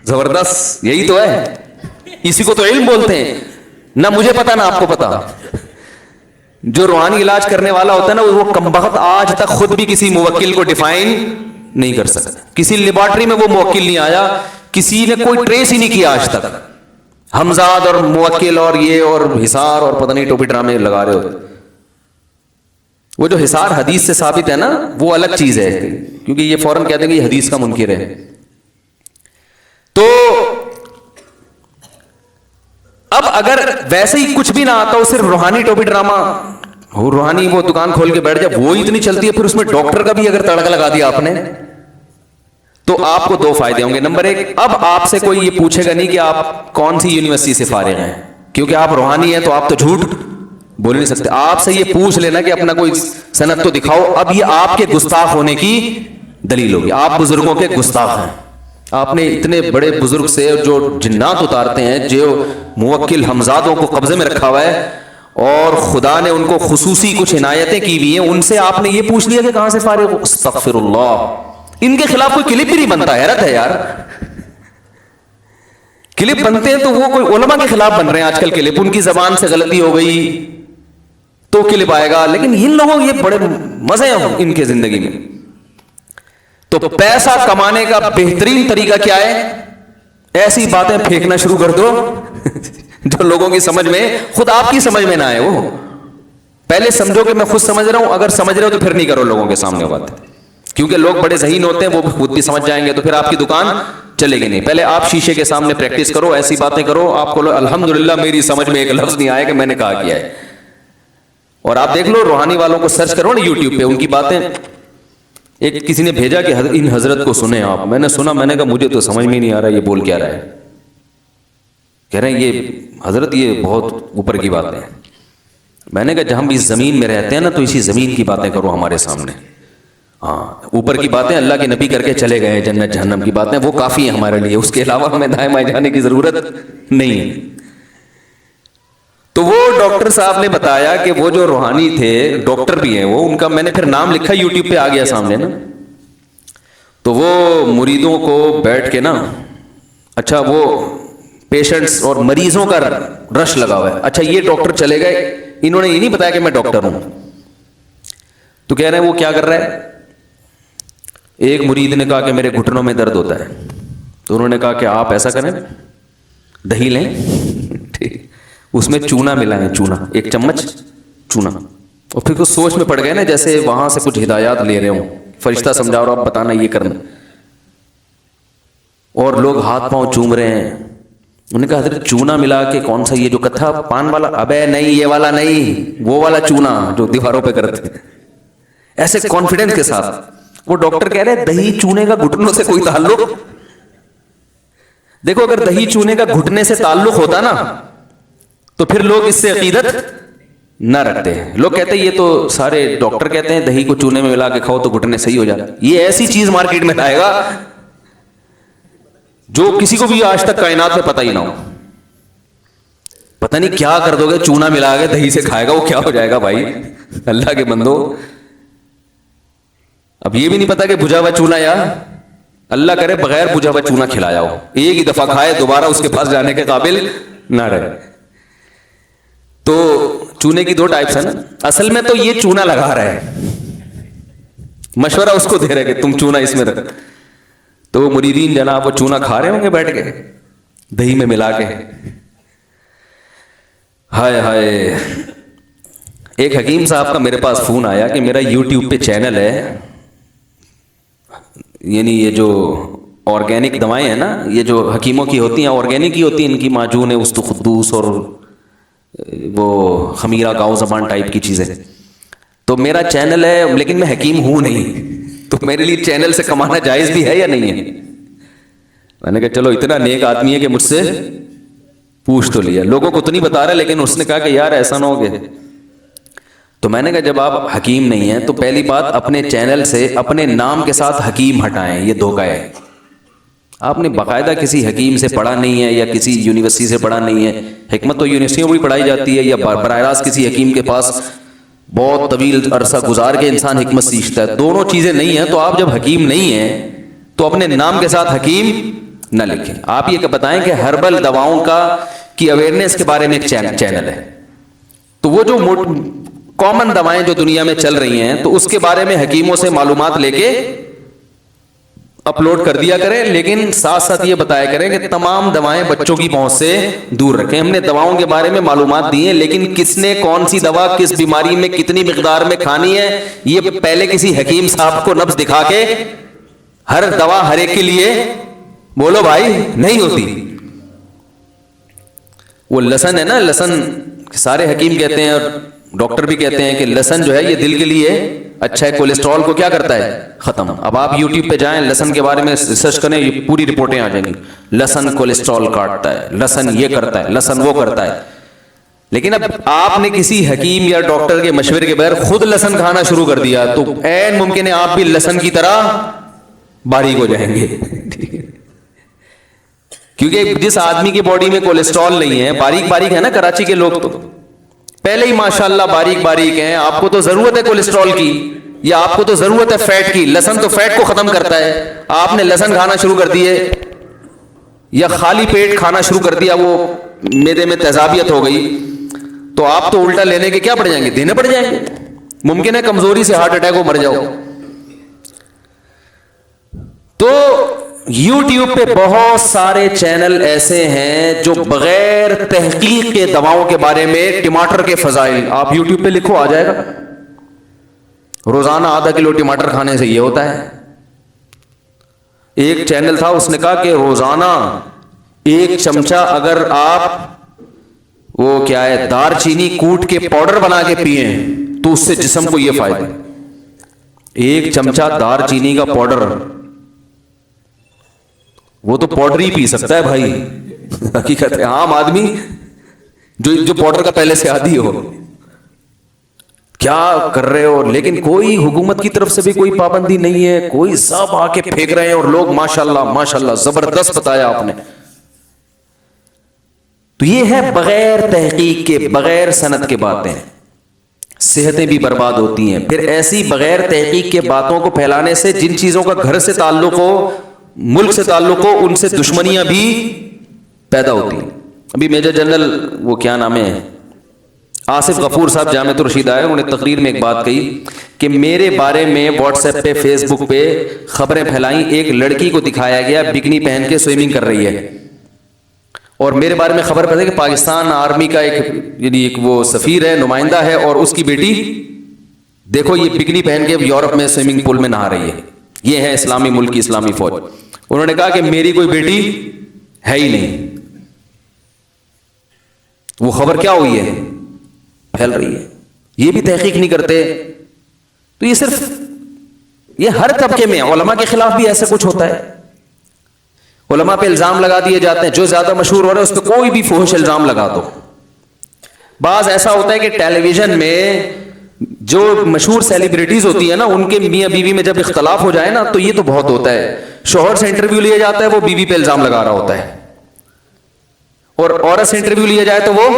زبردست، یہی تو ہے، اسی کو تو علم بولتے ہیں. نہ مجھے پتا نہ آپ کو پتا. جو روحانی علاج کرنے والا ہوتا ہے نا وہ کمبخت آج تک خود بھی کسی موکل کو ڈیفائن نہیں کر سکتا. کسی لیبارٹری میں وہ موکل نہیں آیا، کسی نے کوئی ٹریس ہی نہیں کیا آج تک. ہمزاد اور موکل اور یہ اور حصار اور پتہ نہیں ٹوپی ڈرامے لگا رہے ہوتے. وہ جو حصار حدیث سے ثابت ہے نا وہ الگ چیز ہے، کیونکہ یہ فوراً کہتے ہیں کہ یہ حدیث کا منکر ہے. تو اب اگر ویسے ہی کچھ بھی نہ آتا ہو، صرف روحانی ٹوپی ڈرامہ ہو، روحانی وہ دکان کھول کے بیٹھ جائے، وہ اتنی چلتی ہے، پھر اس میں ڈاکٹر کا بھی اگر تڑکا لگا دیا آپ نے تو آپ کو دو فائدے ہوں گے. نمبر ایک، اب آپ سے کوئی یہ پوچھے گا نہیں کہ آپ کون سی یونیورسٹی سے فارغ ہیں، کیونکہ آپ روحانی ہیں تو آپ تو جھوٹ بول نہیں سکتے. آپ سے یہ پوچھ لینا کہ اپنا کوئی سند تو دکھاؤ، اب یہ آپ کے گستاخ ہونے کی دلیل ہوگی. آپ بزرگوں کے گستاخ ہیں. آپ نے اتنے بڑے بزرگ سے جو جنات اتارتے ہیں، جو موکل ہمزادوں کو قبضے میں رکھا ہوا ہے اور خدا نے ان کو خصوصی کچھ عنایتیں کی ہوئی ہیں، ان سے آپ نے یہ پوچھ لیا کہ کہاں سے فارغ ہو. استغفر اللہ. ان کے خلاف کوئی کلپ بھی نہیں بنتا. حیرت ہے یار، کلپ بنتے ہیں تو وہ کوئی علماء کے خلاف بن رہے ہیں آج کل کلپ. ان کی زبان سے غلطی ہو گئی تو کلپ آئے گا، لیکن ان لوگوں یہ بڑے مزے ہیں ان کے زندگی میں. تو پیسہ کمانے کا بہترین طریقہ کیا ہے؟ ایسی باتیں پھینکنا شروع کر دو جو لوگوں کی سمجھ میں، خود آپ کی سمجھ میں نہ آئے. وہ پہلے سمجھو کہ میں خود سمجھ رہا ہوں، اگر سمجھ رہے ہو تو پھر نہیں کرو لوگوں کے سامنے بات، کیونکہ لوگ بڑے ذہین ہوتے ہیں، وہ خود بھی سمجھ جائیں گے تو پھر آپ کی دکان چلے گی نہیں. پہلے آپ شیشے کے سامنے پریکٹس کرو، ایسی باتیں کرو آپ کو الحمدللہ میری سمجھ میں ایک لفظ نہیں آیا کہ میں نے کہا کیا ہے. اور آپ دیکھ لو روحانی والوں کو سرچ کرو نا یوٹیوب پہ، ان کی باتیں. ایک کسی نے بھیجا کہ ان حضرت کو سنیں آپ. میں نے سنا، میں نے کہا مجھے تو سمجھ میں نہیں آ رہا یہ بول کیا رہا ہے. کہہ رہے ہیں یہ حضرت یہ بہت اوپر کی باتیں ہیں. میں نے کہا جب ہم اس زمین میں رہتے ہیں نا تو اسی زمین کی باتیں کرو ہمارے سامنے. ہاں اوپر کی باتیں اللہ کے نبی کر کے چلے گئے، جنت جہنم کی باتیں وہ کافی ہیں ہمارے لیے، اس کے علاوہ ہمیں دائیں بائیں جانے کی ضرورت نہیں ہے. تو وہ ڈاکٹر صاحب نے بتایا کہ وہ جو روحانی تھے، ڈاکٹر بھی ہیں وہ، ان کا میں نے پھر نام لکھا یوٹیوب پہ آ گیا سامنے نا. تو وہ مریدوں کو بیٹھ کے نا، اچھا وہ پیشنٹس اور مریضوں کا رش لگا ہوا ہے. اچھا یہ ڈاکٹر چلے گئے، انہوں نے یہ نہیں بتایا کہ میں ڈاکٹر ہوں. تو کہہ رہے ہیں وہ کیا کر رہا ہے. ایک مرید نے کہا کہ میرے گھٹنوں میں درد ہوتا ہے. تو انہوں نے کہا کہ آپ ایسا کریں، دہی لیں، اس میں چونا ملائیں، چونا ایک چمچ چونا. اور پھر کچھ سوچ میں پڑ گئے نا، جیسے وہاں سے کچھ ہدایات لے رہے ہوں، فرشتہ سمجھا رہا آپ بتانا یہ کرنا. اور لوگ ہاتھ پاؤں چوم رہے ہیں. انہوں نے کہا حضرت چونا ملا کے کون سا، یہ جو کتھا پان والا؟ ابے نہیں یہ والا نہیں، وہ والا چونا جو دیواروں پہ کرتے ہیں. ایسے کانفیڈنس کے ساتھ. وہ ڈاکٹر کہہ رہے دہی چونے کا گھٹنوں سے کوئی تعلق؟ دیکھو اگر دہی چونے کا گھٹنے سے تعلق ہوتا نا تو پھر لوگ اس سے عقیدت نہ رکھتے ہیں. لوگ کہتے ہیں یہ تو سارے ڈاکٹر کہتے ہیں دہی کو چونے میں ملا کے کھاؤ تو گھٹنے صحیح ہو جاتا. یہ ایسی چیز مارکیٹ میں آئے گا جو کسی کو بھی آج تک کائنات میں پتہ ہی نہ ہو. پتہ نہیں کیا کر دو گے، چونا ملا کے دہی سے کھائے گا، وہ کیا ہو جائے گا بھائی اللہ کے بندو. اب یہ بھی نہیں پتا کہ بجھا ہوا چونا، یا اللہ کرے بغیر بجھا ہوا چونا کھلایا ہو، ایک ہی دفعہ کھائے دوبارہ اس کے پاس جانے کے قابل نہ رہے. تو چونے کی دو ٹائپس ہیں نا. اصل میں تو یہ چونا لگا رہا ہے، مشورہ اس کو دے رہے کہ تم چونا اس میں رکھ. تو وہ مریدین جناب وہ چونا کھا رہے ہوں گے بیٹھ کے دہی میں ملا کے. ہائے ہائے. ایک حکیم صاحب کا میرے پاس فون آیا کہ میرا یوٹیوب پہ چینل ہے، یعنی یہ جو آرگینک دوائیں ہیں نا، یہ جو حکیموں کی ہوتی ہیں آرگینک ہی ہوتی ہیں، ان کی معجون ہے وسط قدوس اور وہ خمیرہ گاؤں زبان ٹائپ کی چیزیں. تو میرا چینل ہے لیکن میں حکیم ہوں نہیں، تو میرے لیے چینل سے کمانا جائز بھی ہے یا نہیں ہے؟ میں نے کہا چلو اتنا نیک آدمی ہے کہ مجھ سے پوچھ تو لیا. لوگوں کو تو نہیں بتا رہا، لیکن اس نے کہا کہ یار ایسا نہ ہو گیا. تو میں نے کہا جب آپ حکیم نہیں ہیں تو پہلی بات اپنے چینل سے اپنے نام کے ساتھ حکیم ہٹائیں، یہ دھوکہ ہے. آپ نے باقاعدہ کسی حکیم سے پڑھا نہیں ہے یا کسی یونیورسٹی سے پڑھا نہیں ہے. حکمت تو یونیورسٹیوں میں بھی پڑھائی جاتی ہے، یا براہ راست کسی حکیم کے پاس بہت طویل عرصہ گزار کے انسان حکمت سیکھتا ہے. دونوں چیزیں نہیں ہیں. تو آپ جب حکیم نہیں ہیں تو اپنے نام کے ساتھ حکیم نہ لکھیں. آپ یہ بتائیں کہ ہربل دواؤں کی اویئرنیس کے بارے میں ایک چینل ہے, تو وہ جو کامن دوائیں جو دنیا میں چل رہی ہیں تو اس کے بارے میں حکیموں سے معلومات لے کے اپلوڈ کر دیا کریں, لیکن ساتھ ساتھ یہ بتایا کریں کہ تمام دوائیں بچوں کی پہنچ سے دور رکھیں. ہم نے دواؤں کے بارے میں معلومات دی ہیں, لیکن کس نے کون سی دوا کس بیماری میں کتنی مقدار میں کھانی ہے یہ پہلے کسی حکیم صاحب کو نبض دکھا کے ہر دوا ہر ایک کے لیے بولو بھائی نہیں ہوتی. وہ لسن ہے نا, لسن سارے حکیم کہتے ہیں اور ڈاکٹر بھی کہتے ہیں کہ لسن جو ہے یہ دل کے لیے اچھا ہے, کولیسٹرول کو کیا کرتا ہے ختم. اب آپ یوٹیوب پہ جائیں لسن کے بارے میں ریسرچ کریں, یہ پوری رپورٹیں آ جائیں گی, لسن کولیسٹرول کاٹتا ہے, لسن یہ کرتا ہے, لسن وہ کرتا ہے. لیکن اب آپ نے کسی حکیم یا ڈاکٹر کے مشورے کے بغیر خود لسن کھانا شروع کر دیا تو عین ممکن ہے آپ بھی لسن کی طرح باریک ہو جائیں گے. کیونکہ جس آدمی کی باڈی میں کولیسٹرول نہیں ہے, باریک باریک ہے نا کراچی کے لوگ تو پہلے ہی ماشاءاللہ باریک باریک ہیں, آپ کو تو ضرورت ہے کولیسٹرول کی یا آپ کو تو ضرورت ہے فیٹ کی. لسن تو فیٹ کو ختم کرتا ہے, آپ نے لسن کھانا شروع کر دیے یا خالی پیٹ کھانا شروع کر دیا, وہ معدے میں تیزابیت ہو گئی تو آپ تو الٹا لینے کے کیا پڑ جائیں گے, دینے پڑ جائیں گے. ممکن ہے کمزوری سے ہارٹ اٹیک ہو مر جاؤ. تو یوٹیوب پہ بہت سارے چینل ایسے ہیں جو بغیر تحقیق کے دواؤں کے بارے میں, ٹماٹر کے فضائل آپ یوٹیوب پہ لکھو آ جائے گا, روزانہ آدھا کلو ٹماٹر کھانے سے یہ ہوتا ہے. ایک چینل تھا اس نے کہا کہ روزانہ 1 چمچہ اگر آپ وہ کیا ہے دار چینی کوٹ کے پاؤڈر بنا کے پیئیں تو اس سے جسم کو یہ فائدہ. 1 چمچہ دار چینی کا پاؤڈر, وہ تو پاؤڈر ہی پی سکتا ہے بھائی, حقیقت ہے. عام آدمی جو پاؤڈر کا پہلے سے عادی ہو کیا کر رہے ہو, لیکن کوئی حکومت کی طرف سے بھی کوئی پابندی نہیں ہے, کوئی سب آ کے پھینک رہے ہیں اور لوگ ماشاءاللہ ماشاءاللہ زبردست بتایا آپ نے. تو یہ ہے بغیر تحقیق کے بغیر سند کے باتیں, صحتیں بھی برباد ہوتی ہیں. پھر ایسی بغیر تحقیق کے باتوں کو پھیلانے سے جن چیزوں کا گھر سے تعلق ہو, ملک سے تعلق ہو, ان سے دشمنیاں بھی پیدا ہوتی ہیں. ابھی میجر جنرل وہ کیا نام ہے آصف غفور صاحب جامعۃ الرشید آئے, انہوں نے تقریر میں ایک بات کہی کہ میرے بارے میں واٹس ایپ پہ فیس بک پہ خبریں پھیلائیں, ایک لڑکی کو دکھایا گیا بکنی پہن کے سوئمنگ کر رہی ہے, اور میرے بارے میں خبر پھیلی کہ پاکستان آرمی کا ایک وہ سفیر ہے, نمائندہ ہے, اور اس کی بیٹی دیکھو یہ بکنی پہن کے یورپ میں سوئمنگ پول میں نہا رہی ہے. یہ ہے اسلامی ملک کی اسلامی فوج. انہوں نے کہا کہ میری کوئی بیٹی ہے ہی نہیں. وہ خبر کیا ہوئی ہے, پھیل رہی ہے. یہ بھی تحقیق نہیں کرتے. تو یہ صرف یہ ہر طبقے میں علماء کے خلاف بھی ایسا کچھ ہوتا ہے. علماء پہ الزام لگا دیے جاتے ہیں, جو زیادہ مشہور ہو رہا ہے اس پہ کوئی بھی فحش الزام لگا دو. بعض ایسا ہوتا ہے کہ ٹیلی ویژن میں جو مشہور سیلیبریٹیز ہوتی ہیں نا, ان کے میاں بیوی میں جب اختلاف ہو جائے نا تو یہ تو بہت ہوتا ہے. شوہر سے انٹرویو لیا جاتا ہے, وہ بیوی پہ الزام لگا رہا ہوتا ہے, اور عورت سے انٹرویو لیا جائے تو وہ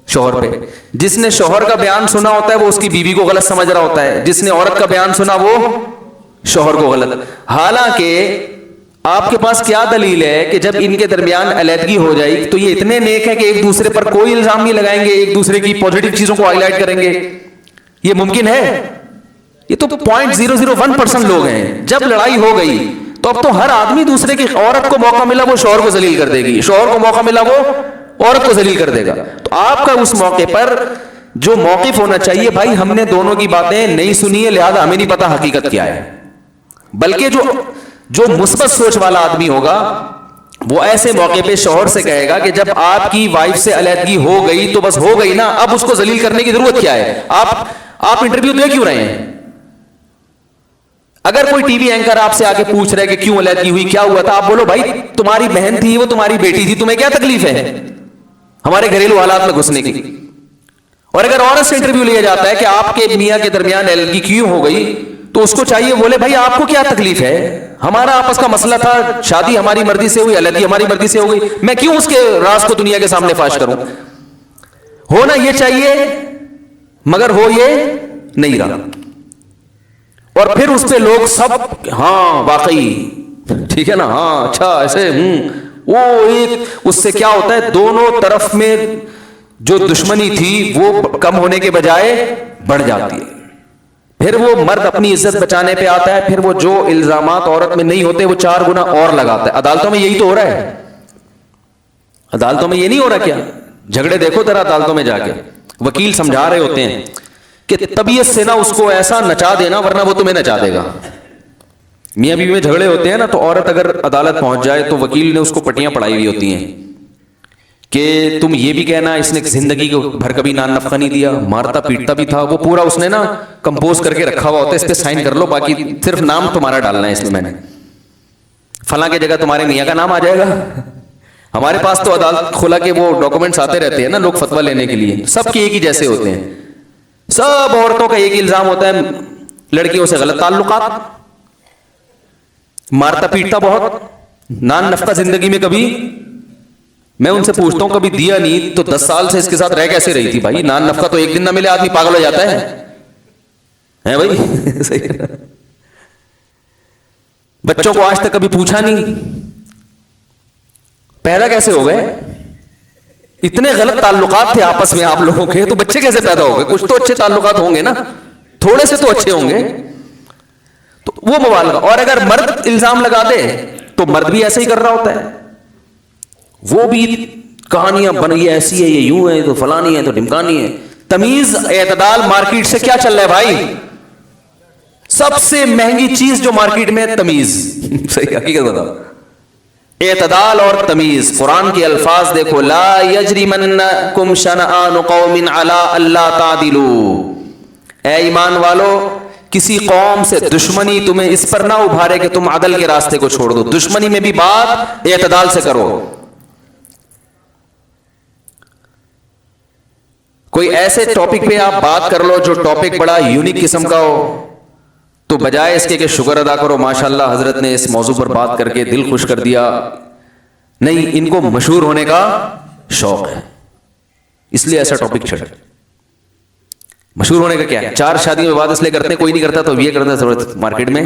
شوہر پہ. جس نے شوہر کا بیان سنا ہوتا ہے وہ اس کی بیوی کو غلط سمجھ رہا ہوتا ہے, جس نے عورت کا بیان سنا وہ شوہر کو غلط. حالانکہ آپ کے پاس کیا دلیل ہے کہ جب ان کے درمیان علیحدگی ہو جائے تو یہ اتنے نیک ہے کہ ایک دوسرے پر کوئی الزام نہیں لگائیں گے, ایک دوسرے کی پوزیٹو چیزوں کو ہائی لائٹ کریں گے؟ یہ ممکن ہے؟ یہ تو 0.001% لوگ ہیں. جب لڑائی ہو گئی تو اب تو ہر آدمی دوسرے کی, عورت کو موقع ملا وہ شوہر کو ذلیل کر دے گی, شوہر کو موقع ملا وہ عورت کو ذلیل کر دے گا. تو آپ کا اس موقع پر جو موقف ہونا چاہیے, بھائی ہم نے دونوں کی باتیں نہیں سنی ہے لہذا ہمیں نہیں پتا حقیقت کیا ہے. بلکہ جو مثبت سوچ والا آدمی ہوگا وہ ایسے موقع پہ شوہر سے کہے گا کہ جب آپ کی وائف سے علیحدگی ہو گئی تو بس ہو گئی نا, اب اس کو ذلیل کرنے کی ضرورت کیا ہے؟ آپ انٹرویو دے کیوں رہے ہیں؟ اگر کوئی ٹی وی اینکر آپ سے آگے پوچھ رہے کہ کیوں علیحدگی ہوئی, کیا ہوا تھا, آپ بولو بھائی تمہاری بہن تھی, وہ تمہاری بیٹی تھی, تمہیں کیا تکلیف ہے ہمارے گھریلو حالات میں گھسنے کی. اور اگر عورت سے انٹرویو لیا جاتا ہے کہ آپ کے میاں کے درمیان علیحدگی کیوں ہو گئی, تو اس کو چاہیے بولے بھائی آپ کو کیا تکلیف ہے, ہمارا آپس کا مسئلہ تھا, شادی ہماری مرضی سے ہوئی, علیحدگی ہماری مرضی سے ہو گئی, میں کیوں اس کے راز کو دنیا کے سامنے فاش کروں؟ ہونا یہ چاہیے مگر ہو یہ نہیں رہا. اور پھر اس پہ لوگ سب ہاں واقعی ٹھیک ہے نا, ہاں اچھا ایسے وہ ایک اس سے کیا ہوتا ہے, دونوں طرف میں جو دشمنی تھی وہ کم ہونے کے بجائے بڑھ جاتی ہے. پھر وہ مرد اپنی عزت بچانے پہ آتا ہے, پھر وہ جو الزامات عورت میں نہیں ہوتے وہ 4 گنا اور لگاتا ہے. عدالتوں میں یہی تو ہو رہا ہے, عدالتوں میں یہ نہیں ہو رہا کیا؟ جھگڑے دیکھو ذرا عدالتوں میں جا کے, وکیل سمجھا رہے ہوتے ہیں کہ طبیعت سے نا اس کو ایسا نچا دینا ورنہ وہ تمہیں نچا دے گا. میاں بیوی میں جھگڑے ہوتے ہیں نا, تو عورت اگر عدالت پہنچ جائے تو وکیل نے اس کو پٹیاں پڑھائی ہوئی ہوتی ہیں کہ تم یہ بھی کہنا اس نے زندگی کو بھر کبھی نان نفقہ نہیں دیا, مارتا پیٹتا بھی تھا, وہ پورا اس نے نا کمپوز کر کے رکھا ہوا ہوتا ہے, اس پہ سائن کر لو, باقی صرف نام تمہارا ڈالنا ہے اس میں نے, فلاں کی جگہ تمہارے میاں کا نام آ جائے گا. ہمارے پاس تو عدالت کھلا کے وہ ڈاکومنٹس آتے رہتے ہیں نا لوگ فتویٰ لینے کے لیے, سب کے ایک ہی جیسے ہوتے ہیں. سب عورتوں کا ایک الزام ہوتا ہے, لڑکیوں سے غلط تعلقات, مارتا پیٹتا بہت, نان نفقہ زندگی میں کبھی, میں ان سے پوچھتا ہوں کبھی دیا نہیں تو 10 سال سے اس کے ساتھ رہ کیسے رہی تھی بھائی؟ نان نفقہ تو ایک دن نہ ملے آدمی پاگل ہو جاتا ہے بھائی. صحیح. بچوں کو آج تک کبھی پوچھا نہیں پیدا کیسے ہو گئے؟ اتنے غلط تعلقات تھے آپس میں آپ لوگوں کے, تو بچے کیسے پیدا ہو گئے؟ کچھ تو اچھے تعلقات ہوں گے نا, تھوڑے سے تو اچھے ہوں گے. تو وہ مبالغہ. اور اگر مرد الزام لگا دے تو مرد بھی ایسے ہی کر رہا ہوتا ہے, وہ بھی کہانیاں بن گئی ایسی ہے, یہ یوں ہے تو فلانی ہے تو ڈمکانی ہے. تمیز اعتدال مارکیٹ سے کیا چل رہا ہے بھائی؟ سب سے مہنگی چیز جو مارکیٹ میں ہے تمیز. صحیح حقیقت بتاؤ, اعتدال اور تمیز. قرآن کے الفاظ دیکھو, لا یجرمنکم شنآن قوم علی الا تعدلوا, اے ایمان والو کسی قوم سے دشمنی تمہیں اس پر نہ ابھارے کہ تم عدل کے راستے کو چھوڑ دو. دشمنی میں بھی بات اعتدال سے کرو. کوئی ایسے ٹاپک پہ آپ بات کر لو جو ٹاپک بڑا یونیک قسم کا ہو, تو بجائے اس کے کہ شکر ادا کرو ماشاءاللہ حضرت نے اس موضوع پر بات کر کے دل خوش کر دیا, نہیں, ان کو مشہور ہونے کا شوق ہے اس لیے ایسا ٹاپک چھڑ. مشہور ہونے کا کیا ہے؟ 4 شادیوں میں بات اس لیے کرتے ہیں, کوئی نہیں کرتا تو یہ کرنا ضرورت مارکیٹ میں.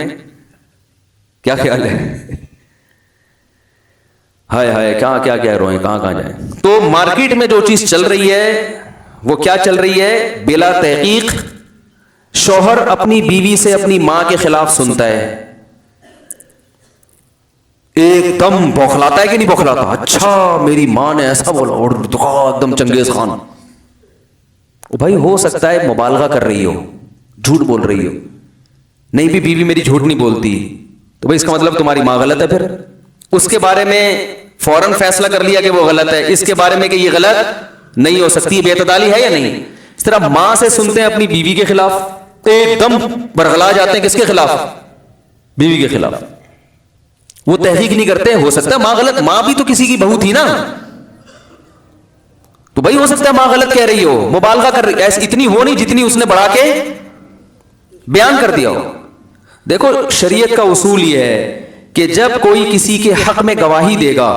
کیا خیال ہے؟ ہائے ہائے کیا کیا کہہ رہے ہیں, کہاں جائیں. تو مارکیٹ میں جو چیز چل رہی ہے وہ کیا چل رہی ہے؟ بلا تحقیق شوہر اپنی بیوی سے اپنی ماں کے خلاف سنتا ہے, ایک دم بوکھلاتا ہے کہ نہیں بوکھلاتا؟ اچھا میری ماں نے ایسا بولا, اور ایک دم چنگیز خان. بھائی ہو سکتا ہے مبالغہ کر رہی ہو, جھوٹ بول رہی ہو, نہیں بھی بیوی میری جھوٹ نہیں بولتی, تو بھائی اس کا مطلب تمہاری ماں غلط ہے. پھر اس کے بارے میں فوراً فیصلہ کر لیا کہ وہ غلط ہے, اس کے بارے میں کہ یہ غلط نہیں ہو سکتی. بے اعتدالی ہے یا نہیں؟ اس طرح ماں سے سنتے ہیں اپنی بیوی کے خلاف, ایک دم برغلا جاتے ہیں کس کے خلاف؟ بیوی کے خلاف. وہ تحقیق نہیں کرتے, ہو سکتا ہے ماں غلط, ماں بھی تو کسی کی بہو تھی نا, تو بھائی ہو سکتا ہے ماں غلط کہہ رہی ہو, مبالغہ کر رہی, ایسی اتنی ہو نہیں جتنی اس نے بڑھا کے بیان کر دیا ہو. دیکھو شریعت کا اصول یہ ہے کہ جب کوئی کسی کے حق میں گواہی دے گا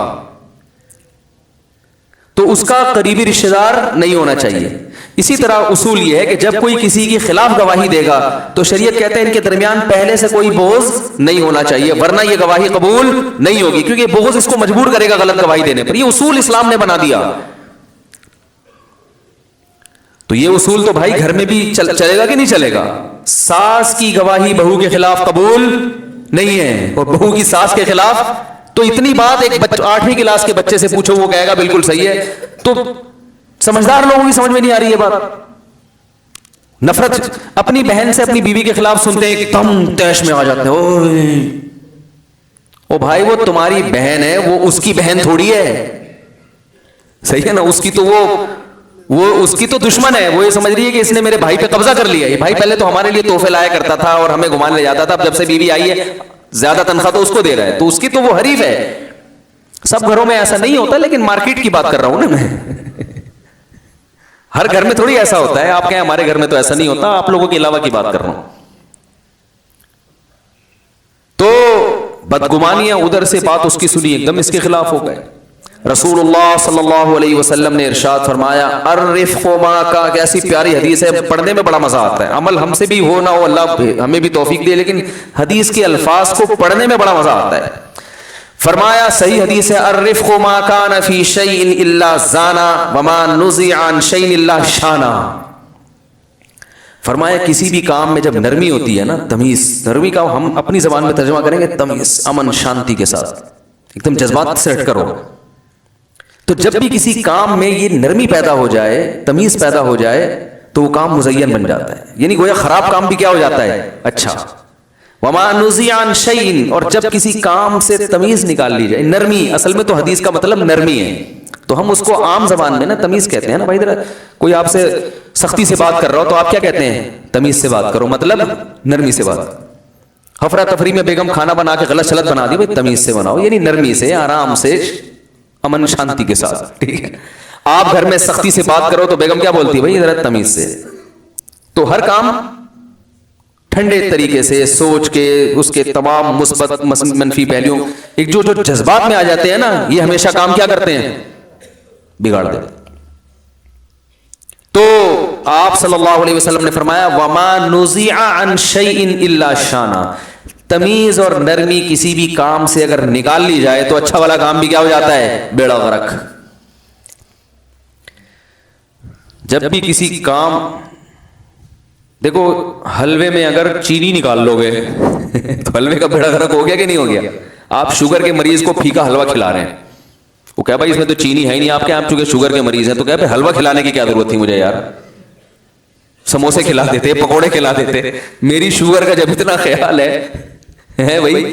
تو اس کا قریبی رشتہ دار نہیں ہونا چاہیے. اسی طرح اصول یہ ہے کہ جب کوئی کسی کے خلاف گواہی دے گا تو شریعت کہتے ہیں ان کے درمیان پہلے سے کوئی بغض نہیں ہونا چاہیے, ورنہ یہ گواہی قبول نہیں ہوگی, کیونکہ بغض اس کو مجبور کرے گا غلط گواہی دینے پر. یہ اصول اسلام نے بنا دیا. تو یہ اصول تو بھائی گھر میں بھی چلے گا کہ نہیں چلے گا؟ ساس کی گواہی بہو کے خلاف قبول نہیں ہے, اور بہو کی ساس کے خلاف تو اتنی بات ایک 8ویں کلاس کے بچے سے پوچھو وہ کہے گا بالکل صحیح ہے. تو سمجھدار لوگوں کی سمجھ میں نہیں آ رہی ہے بات. نفرت اپنی بہن سے اپنی بیوی کے خلاف سنتے ایک دم تیش میں آ جاتے ہیں, او بھائی وہ تمہاری بہن ہے, وہ اس کی بہن تھوڑی ہے. صحیح ہے نا, اس کی تو وہ اس کی تو دشمن ہے. وہ یہ سمجھ رہی ہے کہ اس نے میرے بھائی پہ قبضہ کر لیا. یہ بھائی پہلے تو ہمارے لیے تحفے لایا کرتا تھا اور ہمیں گھمانے لے جاتا تھا, اب جب سے بیوی آئی ہے زیادہ تنخواہ تو اس کو دے رہا ہے, تو اس کی تو وہ حریف ہے. سب گھروں میں ایسا نہیں ہوتا, لیکن مارکیٹ کی بات کر رہا ہوں نا میں. ہر گھر میں تھوڑی ایسا ہوتا ہے, آپ کہیں ہمارے گھر میں تو ایسا نہیں ہوتا, آپ لوگوں کے علاوہ کی بات کر رہا ہوں. تو بدگمانیاں ادھر سے بات اس کی سنی, ایک دم اس کے خلاف ہو گئے. رسول اللہ صلی اللہ علیہ وسلم نے ارشاد فرمایا, الرفق ما کا, کیسی پیاری حدیث ہے, پڑھنے میں بڑا مزہ آتا ہے. عمل ہم سے بھی ہو نہ ہو, اللہ ہمیں بھی توفیق دے, لیکن حدیث کے الفاظ کو پڑھنے میں بڑا مزہ آتا ہے. فرمایا صحیح حدیث ہے الرفق ما کان فی شیء الا زانا وما نزع عن شیء الا شانا. فرمایا کسی بھی کام میں جب نرمی ہوتی ہے نا، تمیز، نرمی کا ہم اپنی زبان میں ترجمہ کریں گے تمیز، امن، شانتی کے ساتھ، ایک دم جذبات سے ہٹ کرو. تو جب بھی کسی کام میں یہ نرمی پیدا ہو جائے، تمیز پیدا ہو جائے، تو وہ کام مزین بن جاتا ہے. یعنی گویا خراب کام بھی کیا ہو جاتا ہے اچھا. وما نزع عن شیء، اور جب کسی کام سے تمیز نکال لی جائے، نرمی، اصل میں تو حدیث کا مطلب نرمی ہے، تو ہم اس کو عام زبان میں نا تمیز کہتے ہیں نا. بھائی ادھر کوئی آپ سے سختی سے بات کر رہا ہو تو آپ کیا کہتے ہیں؟ تمیز سے بات کرو، مطلب نرمی سے بات. ہفرا تفری میں بیگم کھانا بنا کے غلط شلط بنا دی، بھائی تمیز سے بناؤ، یعنی نرمی سے، آرام سے، امن شانتی کے ساتھ. ٹھیک ہے. آپ گھر میں سختی سے بات کرو تو بیگم کیا بولتی ہے؟ بھائی ذرا تمیز سے. تو ہر کام ٹھنڈے طریقے سے سوچ کے، اس کے تمام مثبت منفی پہلوؤں، ایک جو جذبات میں آ جاتے ہیں نا، یہ ہمیشہ کام کیا کرتے ہیں؟ بگاڑ دیتے. تو آپ صلی اللہ علیہ وسلم نے فرمایا وما نزع عن شیء الا شانا، تمیز اور نرمی کسی بھی کام سے اگر نکال لی جائے تو اچھا والا کام بھی کیا ہو جاتا ہے؟ بیڑا غرق. جب بھی کسی کام، دیکھو حلوے میں اگر چینی نکال لو گے تو حلوے کا بیڑا غرق ہو گیا کہ نہیں ہو گیا؟ آپ شوگر کے مریض کو پھیکا حلوہ کھلا رہے ہیں، وہ کہا بھائی اس میں تو چینی ہے ہی نہیں، آپ کے آپ چونکہ شوگر کے مریض ہیں تو کہا بھائی حلوہ کھلانے کی کیا ضرورت تھی مجھے یار، سموسے کھلا دیتے، پکوڑے کھلا دیتے. میری شوگر کا جب اتنا خیال ہے بھائی،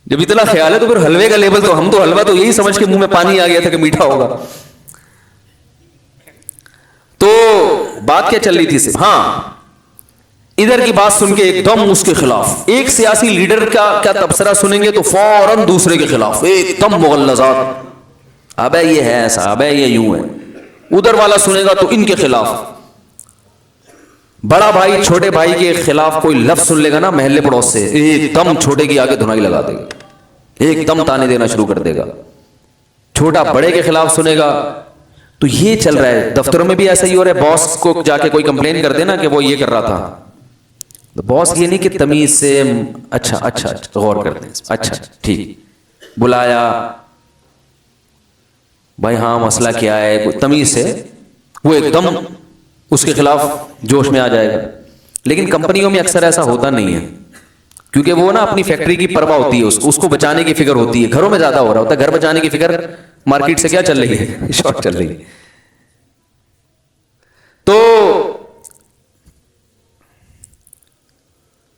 جب اتنا خیال ہے تو پھر حلوے کا لیبل تو، ہم تو حلوہ تو یہی سمجھ کے منہ میں پانی آ گیا تھا کہ میٹھا ہوگا. تو بات کیا چل رہی تھی صرف، ہاں ادھر کی بات سن کے ایک دم اس کے خلاف، ایک سیاسی لیڈر کا کیا تبصرہ سنیں گے تو فوراً دوسرے کے خلاف ایک دم مغلظات، ابے یہ ہے ایسا، ابے یہ یوں ہے. ادھر والا سنے گا تو ان کے خلاف. بڑا بھائی چھوٹے بھائی کے خلاف کوئی لفظ سن لے گا نا محلے پڑوس سے، ایک دم چھوٹے کی آگے دھنائی لگا دے گا، ایک دم تانے دینا شروع کر دے گا. چھوٹا بڑے کے خلاف سنے گا. تو یہ چل رہا ہے دفتروں میں بھی ایسا ہی ہو رہا ہے. باس کو جا کے کوئی کمپلین کر دینا کہ وہ یہ کر رہا تھا، تو باس یہ نہیں کہ تمیز سے اچھا غور کرتے ہیں، اچھا ٹھیک، بلایا بھائی ہاں مسئلہ کیا ہے، تمیز سے وہ ایک دم اس کے خلاف جوش میں آ جائے گا. لیکن کمپنیوں میں اکثر ایسا ہوتا نہیں ہے، کیونکہ وہ نا اپنی فیکٹری کی پرواہ ہوتی ہے، اس کو بچانے کی فکر ہوتی ہے. گھروں میں زیادہ ہو رہا ہوتا ہے، گھر بچانے کی فکر، مارکیٹ سے کیا چل رہی ہے؟ شارٹ چل رہی ہے. تو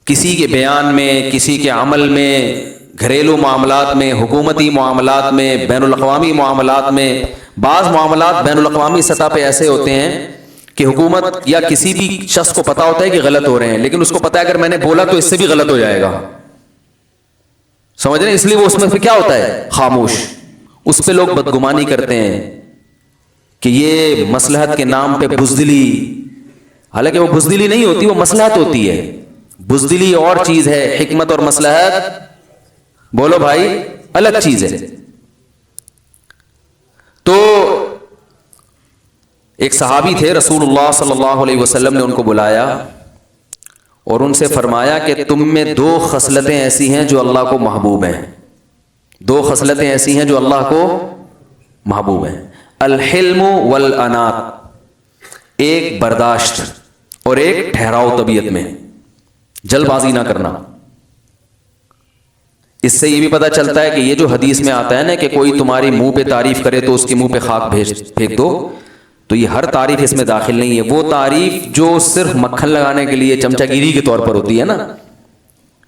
کسی کے بیان میں، کسی کے عمل میں، گھریلو معاملات میں، حکومتی معاملات میں، بین الاقوامی معاملات میں، بعض معاملات بین الاقوامی سطح پہ ایسے ہوتے ہیں کہ حکومت یا کسی بھی شخص کو پتا ہوتا ہے کہ غلط ہو رہے ہیں، لیکن اس کو پتا ہے اگر میں نے بولا تو اس سے بھی غلط ہو جائے گا، سمجھ رہے ہیں؟ اس لیے وہ اس میں پھر کیا ہوتا ہے؟ خاموش. اس پہ لوگ بدگمانی کرتے ہیں کہ یہ مصلحت کے نام پہ بزدلی، حالانکہ وہ بزدلی نہیں ہوتی، وہ مصلحت ہوتی ہے. بزدلی اور چیز ہے، حکمت اور مصلحت بولو بھائی الگ چیز ہے. تو ایک صحابی تھے، رسول اللہ صلی اللہ علیہ وسلم نے ان کو بلایا اور ان سے فرمایا کہ تم میں دو خصلتیں ایسی ہیں جو اللہ کو محبوب ہیں، دو خصلتیں ایسی ہیں جو اللہ کو محبوب ہیں، الحلم والانات، ایک برداشت اور ایک ٹھہراؤ طبیعت میں، جلد بازی نہ کرنا. اس سے یہ بھی پتہ چلتا ہے کہ یہ جو حدیث میں آتا ہے نا کہ کوئی تمہاری منہ پہ تعریف کرے تو اس کے منہ پہ خاک پھینک دو، تو یہ ہر تعریف اس میں داخل نہیں ہے. وہ تعریف جو صرف مکھن لگانے کے لیے، چمچہ گیری کے طور پر ہوتی ہے نا،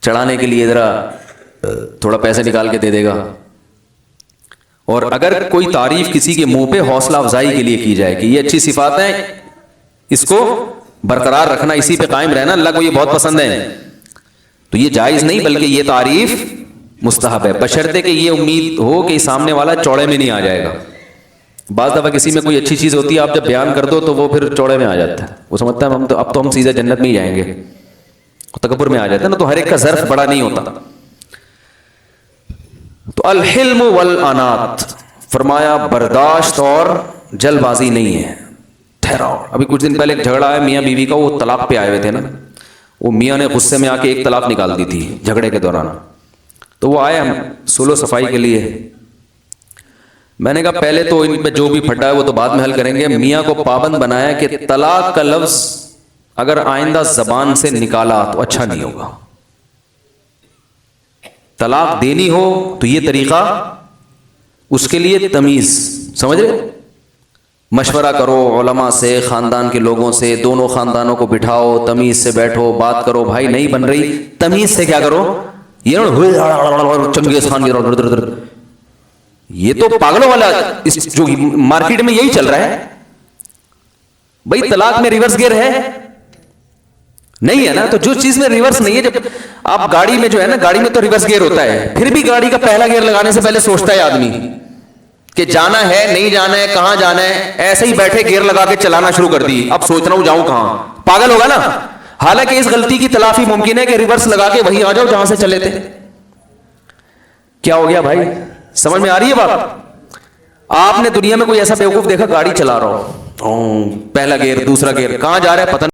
چڑھانے کے لیے ذرا تھوڑا پیسے نکال کے دے دے گا. اور اگر کوئی تعریف کسی کے منہ پہ حوصلہ افزائی کے لیے کی جائے کہ یہ اچھی صفات ہیں، اس کو برقرار رکھنا، اسی پہ قائم رہنا، اللہ کو یہ بہت پسند ہے، تو یہ جائز نہیں بلکہ یہ تعریف مستحب ہے، بشرطے کہ یہ امید ہو کہ سامنے والا چوڑے میں نہیں آ جائے گا. بعض دفعہ کسی میں کوئی اچھی چیز ہوتی ہے، آپ جب بیان کر دو تو وہ پھر چوڑے میں آ جاتا ہے، وہ سمجھتا ہے اب تو ہم سیدھے جنت میں ہی جائیں گے، تکبر میں آ جاتا ہے نا. تو ہر ایک کا ظرف بڑا نہیں ہوتا. تو الحلم والانات، فرمایا برداشت اور جلد بازی نہیں ہے، ٹھہراؤ. ابھی کچھ دن پہلے ایک جھگڑا ہے میاں بیوی کا، وہ طلاق پہ آئے ہوئے تھے نا، وہ میاں نے غصے میں آ کے ایک طلاق نکال دی تھی جھگڑے کے دوران. تو وہ آئے ہم سولو صفائی کے لیے. میں نے کہا پہلے تو ان پہ جو بھی پھٹا ہے وہ تو بعد میں حل کریں گے. میاں کو پابند بنایا کہ طلاق کا لفظ اگر آئندہ زبان سے نکالا تو اچھا نہیں ہوگا. طلاق دینی ہو تو یہ طریقہ, اس کے لیے تمیز, سمجھ رہے, مشورہ کرو علماء سے, خاندان کے لوگوں سے, دونوں خاندانوں کو بٹھاؤ, تمیز سے بیٹھو, بات کرو. بھائی نہیں بن رہی, تمیز سے کیا کرو. یہ چنگیز خان یہ تو پاگلوں والا جو مارکیٹ میں یہی چل رہا ہے. بھائی طلاق میں ریورس گیئر ہے نہیں ہے نا, تو جو چیز میں ریورس نہیں ہے, جب آپ گاڑی میں جو ہے نا, گاڑی میں تو ریورس گیئر ہوتا ہے, پھر بھی گاڑی کا پہلا گیئر لگانے سے پہلے سوچتا ہے آدمی کہ جانا ہے نہیں جانا ہے, کہاں جانا ہے. ایسے ہی بیٹھے گیئر لگا کے چلانا شروع کر دی, اب سوچ رہا ہوں جاؤں کہاں. پاگل ہوگا نا. حالانکہ اس غلطی کی تلافی ممکن ہے کہ ریورس لگا کے وہیں آ جاؤ جہاں سے چلے تھے. کیا ہو گیا بھائی, سمجھ میں آ رہی ہے بات؟ آپ نے دنیا میں کوئی ایسا بیوقوف دیکھا گاڑی چلا رہا ہو, پہلا گیئر دوسرا گیئر, کہاں جا رہا ہے پتہ